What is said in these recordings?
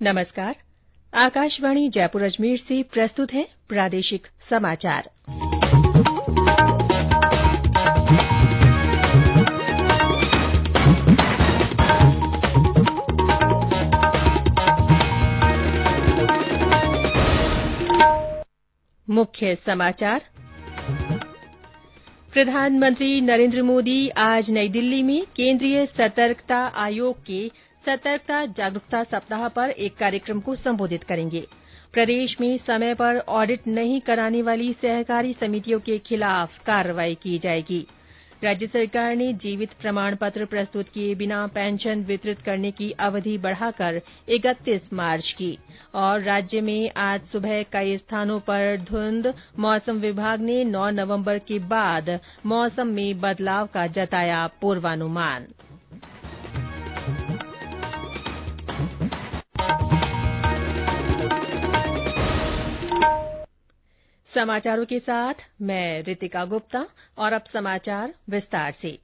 नमस्कार। आकाशवाणी जयपुर अजमेर से प्रस्तुत है प्रादेशिक समाचार। मुख्य समाचार। प्रधानमंत्री नरेंद्र मोदी आज नई दिल्ली में केंद्रीय सतर्कता आयोग के सतर्कता जागरूकता सप्ताह पर एक कार्यक्रम को संबोधित करेंगे। प्रदेश में समय पर ऑडिट नहीं कराने वाली सहकारी समितियों के खिलाफ कार्रवाई की जाएगी। राज्य सरकार ने जीवित प्रमाण पत्र प्रस्तुत किए बिना पेंशन वितरित करने की अवधि बढ़ाकर 31 मार्च की। और राज्य में आज सुबह कई स्थानों पर धुंध। मौसम विभाग ने 9 नवंबर के बाद मौसम में बदलाव का जताया पूर्वानुमान। समाचारों के साथ मैं रितिका गुप्ता और अब समाचार विस्तार से।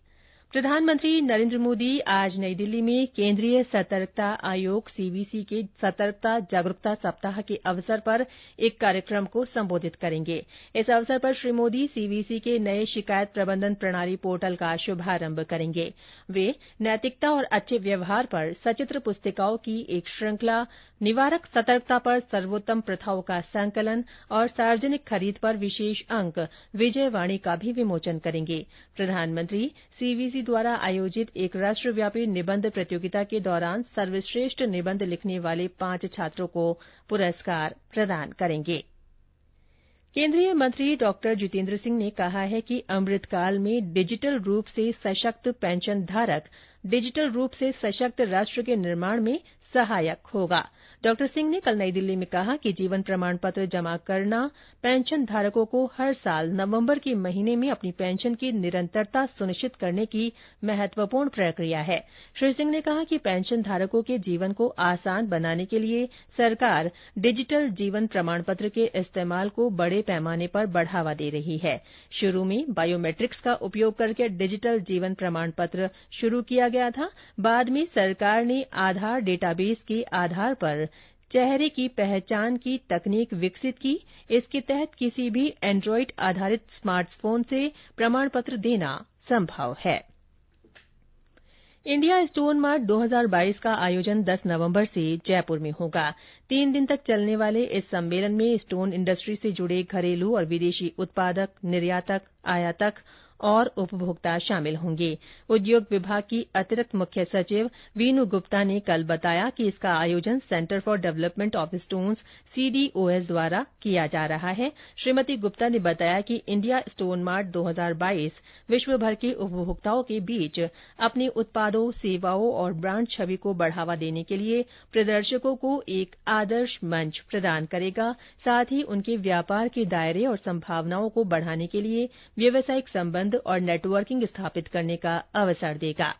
प्रधानमंत्री नरेंद्र मोदी आज नई दिल्ली में केंद्रीय सतर्कता आयोग सीवीसी के सतर्कता जागरूकता सप्ताह के अवसर पर एक कार्यक्रम को संबोधित करेंगे। इस अवसर पर श्री मोदी सीवीसी के नए शिकायत प्रबंधन प्रणाली पोर्टल का शुभारंभ करेंगे। वे नैतिकता और अच्छे व्यवहार पर सचित्र पुस्तिकाओं की एक श्रृंखला, निवारक सतर्कता पर सर्वोत्तम प्रथाओं का संकलन और सार्वजनिक खरीद पर विशेष अंक विजयवाणी का भी विमोचन करेंगे। प्रधानमंत्री सीवीसी द्वारा आयोजित एक राष्ट्रव्यापी निबंध प्रतियोगिता के दौरान सर्वश्रेष्ठ निबंध लिखने वाले 5 छात्रों को पुरस्कार प्रदान करेंगे। केंद्रीय मंत्री डॉक्टर जितेंद्र सिंह ने कहा है कि अमृतकाल में डिजिटल रूप से सशक्त पेंशन धारक डिजिटल रूप से सशक्त राष्ट्र के निर्माण में सहायक होगा। डॉक्टर सिंह ने कल नई दिल्ली में कहा कि जीवन प्रमाण पत्र जमा करना पेंशन धारकों को हर साल नवंबर के महीने में अपनी पेंशन की निरंतरता सुनिश्चित करने की महत्वपूर्ण प्रक्रिया है। श्री सिंह ने कहा कि पेंशन धारकों के जीवन को आसान बनाने के लिए सरकार डिजिटल जीवन प्रमाण पत्र के इस्तेमाल को बड़े पैमाने पर बढ़ावा दे रही है। शुरू में बायोमेट्रिक्स का उपयोग करके डिजिटल जीवन प्रमाण पत्र शुरू किया गया था। बाद में सरकार ने आधार डेटाबेस के आधार पर चेहरे की पहचान की तकनीक विकसित की। इसके तहत किसी भी एंड्रॉइड आधारित स्मार्टफोन से प्रमाण पत्र देना संभव है। इंडिया स्टोन मार्ट 2022 का आयोजन 10 नवंबर से जयपुर में होगा। 3 दिन तक चलने वाले इस सम्मेलन में स्टोन इंडस्ट्री से जुड़े घरेलू और विदेशी उत्पादक, निर्यातक, आयातक और उपभोक्ता शामिल होंगे। उद्योग विभाग की अतिरिक्त मुख्य सचिव वीनू गुप्ता ने कल बताया कि इसका आयोजन centre for development of stones CDOS द्वारा किया जा रहा है। श्रीमती गुप्ता ने बताया कि इंडिया स्टोन मार्ट 2022 विश्व भर के उपभोक्ताओं के बीच अपने उत्पादों, सेवाओं और ब्रांड छवि को बढ़ावा देने के लिए प्रदर्शकों को एक आदर्श मंच प्रदान करेगा। साथ ही उनके व्यापार के दायरे और संभावनाओं को बढ़ाने के लिए व्यावसायिक संबंध और नेटवर्किंग स्थापित करने का अवसर देगा।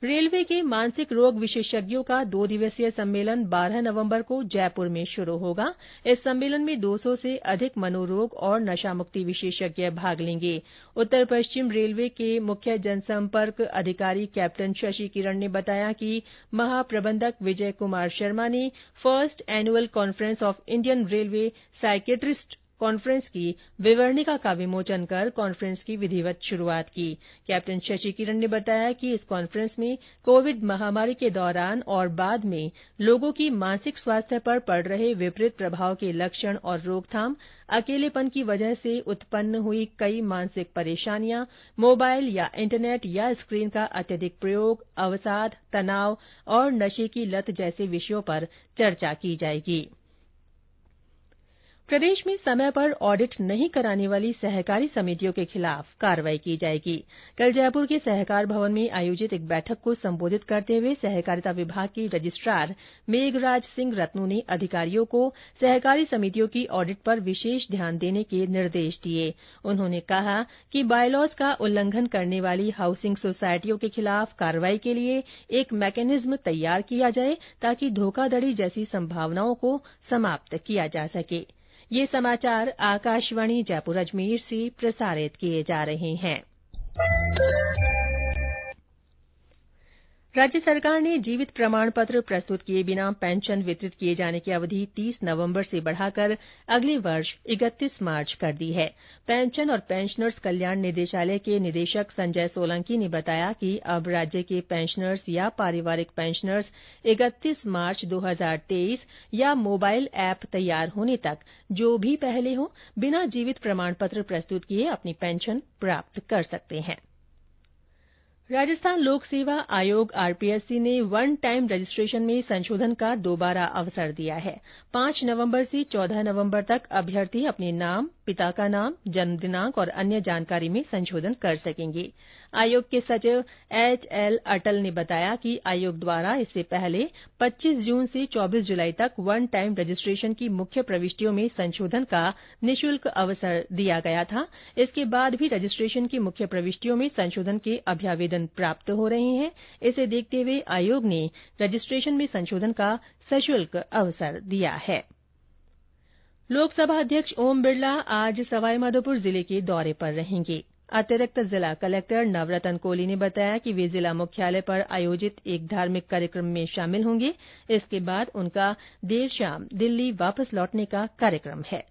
रेलवे के मानसिक रोग विशेषज्ञों का 2 दिवसीय सम्मेलन 12 नवंबर को जयपुर में शुरू होगा। इस सम्मेलन में 200 से अधिक मनोरोग और नशा मुक्ति विशेषज्ञ भाग लेंगे। उत्तर पश्चिम रेलवे के मुख्य जनसंपर्क अधिकारी कैप्टन शशि किरण ने बताया कि महाप्रबंधक विजय कुमार शर्मा ने first annual conference of Indian railway psychiatrist conference की विवरणिका का विमोचन कर कॉन्फ्रेंस की विधिवत शुरुआत की। कैप्टन शशि किरण ने बताया कि इस कॉन्फ्रेंस में कोविड महामारी के दौरान और बाद में लोगों की मानसिक स्वास्थ्य पर पड़ रहे विपरीत प्रभाव के लक्षण और रोकथाम, अकेलेपन की वजह से उत्पन्न हुई कई मानसिक परेशानियां, मोबाइल या इंटरनेट या स्क्रीन का अत्यधिक प्रयोग, अवसाद, तनाव और नशे की लत जैसे विषयों पर चर्चा की जाएगी। प्रदेश में समय पर ऑडिट नहीं कराने वाली सहकारी समितियों के खिलाफ कार्रवाई की जाएगी। कल जयपुर के सहकार भवन में आयोजित एक बैठक को संबोधित करते हुए सहकारिता विभाग की रजिस्ट्रार मेघराज सिंह रत्नू ने अधिकारियों को सहकारी समितियों की ऑडिट पर विशेष ध्यान देने के निर्देश दिए। उन्होंने कहा कि बायलॉज का उल्लंघन करने वाली हाउसिंग सोसायटियों के खिलाफ कार्रवाई के लिए एक मैकेनिज्म तैयार किया जाए ताकि धोखाधड़ी जैसी संभावनाओं को समाप्त किया जा सके। ये समाचार आकाशवाणी जयपुर अजमेर से प्रसारित किए जा रहे हैं। राज्य सरकार ने जीवित प्रमाण पत्र प्रस्तुत किए बिना पेंशन वितरित किए जाने की अवधि 30 नवंबर से बढ़ाकर अगले वर्ष 31 मार्च कर दी है। पेंशन और पेंशनर्स कल्याण निदेशालय के निदेशक संजय सोलंकी ने बताया कि अब राज्य के पेंशनर्स या पारिवारिक पेंशनर्स 31 मार्च 2023 या मोबाइल ऐप तैयार होने तक जो भी पहले हो बिना जीवित प्रमाण पत्र प्रस्तुत किए अपनी पेंशन प्राप्त कर सकते हैं। राजस्थान लोक सेवा आयोग आरपीएससी ने वन टाइम रजिस्ट्रेशन में संशोधन का दोबारा अवसर दिया है। 5 नवंबर से 14 नवंबर तक अभ्यर्थी अपने नाम, पिता का नाम, जन्म दिनांक और अन्य जानकारी में संशोधन कर सकेंगे। आयोग के सचिव एचएल अटल ने बताया कि आयोग द्वारा इससे पहले 25 जून से 24 जुलाई तक वन टाइम रजिस्ट्रेशन की मुख्य प्रविष्टियों में संशोधन का निःशुल्क अवसर दिया गया था। इसके बाद भी रजिस्ट्रेशन की मुख्य प्रविष्टियों में संशोधन के अभ्यावेदन प्राप्त हो रहे हैं। इसे देखते हुए आयोग ने रजिस्ट्रेशन में संशोधन का सशुल्क अवसर दिया है। लोकसभा अध्यक्ष ओम बिरला आज सवाईमाधोपुर जिले के दौरे पर रहेंगे। अतिरिक्त जिला कलेक्टर नवरतन कोली ने बताया कि वे जिला मुख्यालय पर आयोजित एक धार्मिक कार्यक्रम में शामिल होंगे। इसके बाद उनका देर शाम दिल्ली वापस लौटने का कार्यक्रम है।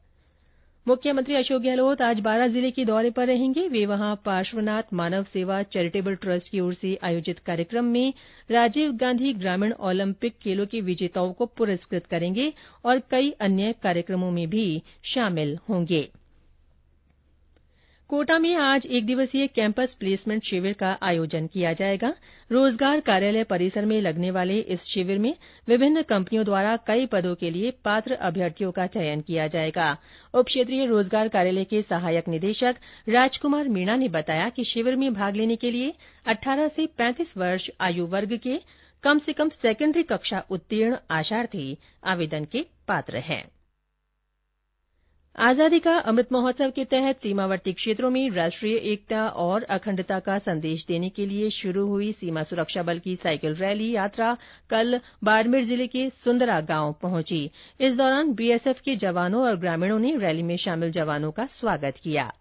मुख्यमंत्री अशोक गहलोत आज बारां जिले के दौरे पर रहेंगे। वे वहां पार्श्वनाथ मानव सेवा चैरिटेबल ट्रस्ट की ओर से आयोजित कार्यक्रम में राजीव गांधी ग्रामीण ओलंपिक खेलों के विजेताओं को पुरस्कृत करेंगे और कई अन्य कार्यक्रमों में भी शामिल होंगे। कोटा में आज एक दिवसीय कैंपस प्लेसमेंट शिविर का आयोजन किया जाएगा। रोजगार कार्यालय परिसर में लगने वाले इस शिविर में विभिन्न कंपनियों द्वारा कई पदों के लिए पात्र अभ्यर्थियों का चयन किया जाएगा। उप क्षेत्रीय रोजगार कार्यालय के सहायक निदेशक राजकुमार मीणा ने बताया कि शिविर में भाग लेने के लिए 18 से 35 वर्ष आयु वर्ग के कम से कम सेकेंडरी कक्षा उत्तीर्ण आशार्थी आवेदन के पात्र हैं। आजादी का अमृत महोत्सव के तहत सीमावर्ती क्षेत्रों में राष्ट्रीय एकता और अखंडता का संदेश देने के लिए शुरू हुई सीमा सुरक्षा बल की साइकिल रैली यात्रा कल बाड़मेर जिले के सुंदरा गांव पहुंची। इस दौरान बीएसएफ के जवानों और ग्रामीणों ने रैली में शामिल जवानों का स्वागत किया।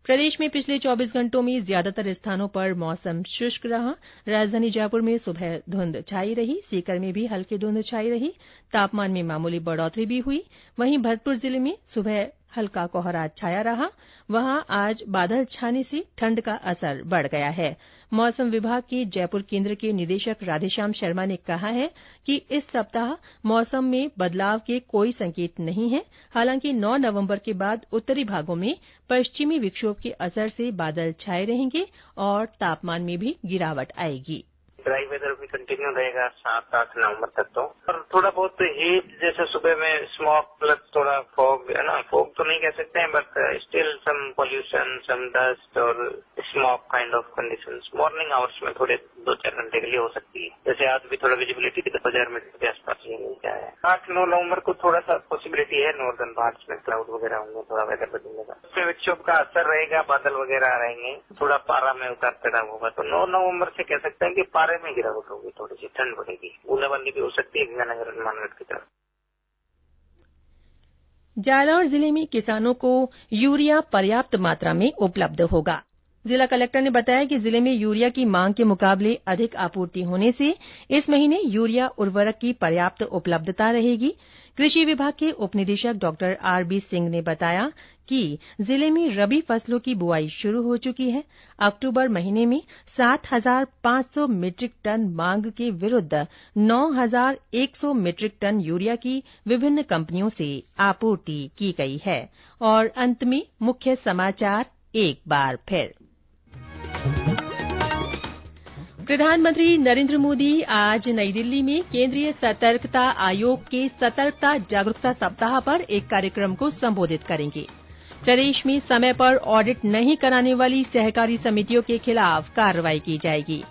प्रदेश में पिछले 24 घंटों में ज्यादातर स्थानों पर मौसम शुष्क रहा। राजधानी जयपुर में सुबह धुंध छाई रही। सीकर में भी हल्की धुंध छाई रही। तापमान में मामूली बढ़ोतरी भी हुई। वहीं भरतपुर जिले में सुबह हल्का कोहरा छाया रहा। वहां आज बादल छाने से ठंड का असर बढ़ गया है। मौसम विभाग के जयपुर केंद्र के निदेशक राधेश्याम शर्मा ने कहा है कि इस सप्ताह मौसम में बदलाव के कोई संकेत नहीं है। हालांकि 9 नवंबर के बाद उत्तरी भागों में पश्चिमी विक्षोभ के असर से बादल छाए रहेंगे और तापमान में भी गिरावट आएगी। ड्राई वेदर भी कंटिन्यू रहेगा 7-8 नवंबर तक तो, और थोड़ा बहुत हीट जैसे सुबह में स्मॉग प्लस थोड़ा फॉग है ना, फॉग तो नहीं कह सकते हैं but still some pollution, some dust और smog kind of conditions morning hours में थोड़े 2-4 घंटे के लिए हो सकती है। जैसे आज भी थोड़ा विजिबिलिटी 1000 मीटर के आसपास ही मिल गया है। 8-9 नवंबर को थोड़ा सा पॉसिबिलिटी है नॉर्दर्न पार्ट्स में क्लाउड वगैरह होंगे, थोड़ा वेदर बदलने का, उससे विक्षोभ का असर रहेगा, बादल वगैरह रहेंगे, थोड़ा पारा में उतार चढ़ाव होगा। तो 9 नवंबर से कह सकते हैं कि पारे में गिरावट होगी, थोड़ी सी ठंड बढ़ेगी, बूंदाबांदी भी हो सकती है गंगानगर हनुमानगढ़ की तरफ। जालौर जिले में किसानों को यूरिया पर्याप्त मात्रा में उपलब्ध होगा। जिला कलेक्टर ने बताया कि जिले में यूरिया की मांग के मुकाबले अधिक आपूर्ति होने से इस महीने यूरिया उर्वरक की पर्याप्त उपलब्धता रहेगी। कृषि विभाग के उप निदेशक डॉ आरबी सिंह ने बताया कि जिले में रबी फसलों की बुआई शुरू हो चुकी है। अक्टूबर महीने में 7,500 मीट्रिक टन मांग के विरुद्ध 9,100 मीट्रिक टन यूरिया की विभिन्न कंपनियों से आपूर्ति की गई है। और अंत में मुख्य समाचार एक बार फिर। प्रधानमंत्री नरेंद्र मोदी आज नई दिल्ली में केंद्रीय सतर्कता आयोग के सतर्कता जागरूकता सप्ताह पर एक कार्यक्रम को संबोधित करेंगे। प्रदेश में समय पर ऑडिट नहीं कराने वाली सहकारी समितियों के खिलाफ कार्रवाई की जाएगी।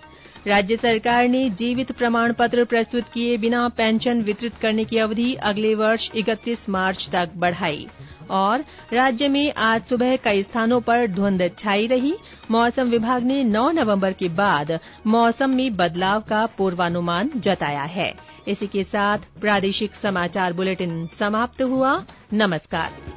राज्य सरकार ने जीवित प्रमाण पत्र प्रस्तुत किए बिना पेंशन वितरित करने की अवधि अगले वर्ष 31 मार्च तक बढ़ाई। और राज्य में आज सुबह कई स्थानों पर धुंध छाई रही। मौसम विभाग ने 9 नवंबर के बाद मौसम में बदलाव का पूर्वानुमान जताया है। इसी के साथ प्रादेशिक समाचार बुलेटिन समाप्त हुआ। नमस्कार।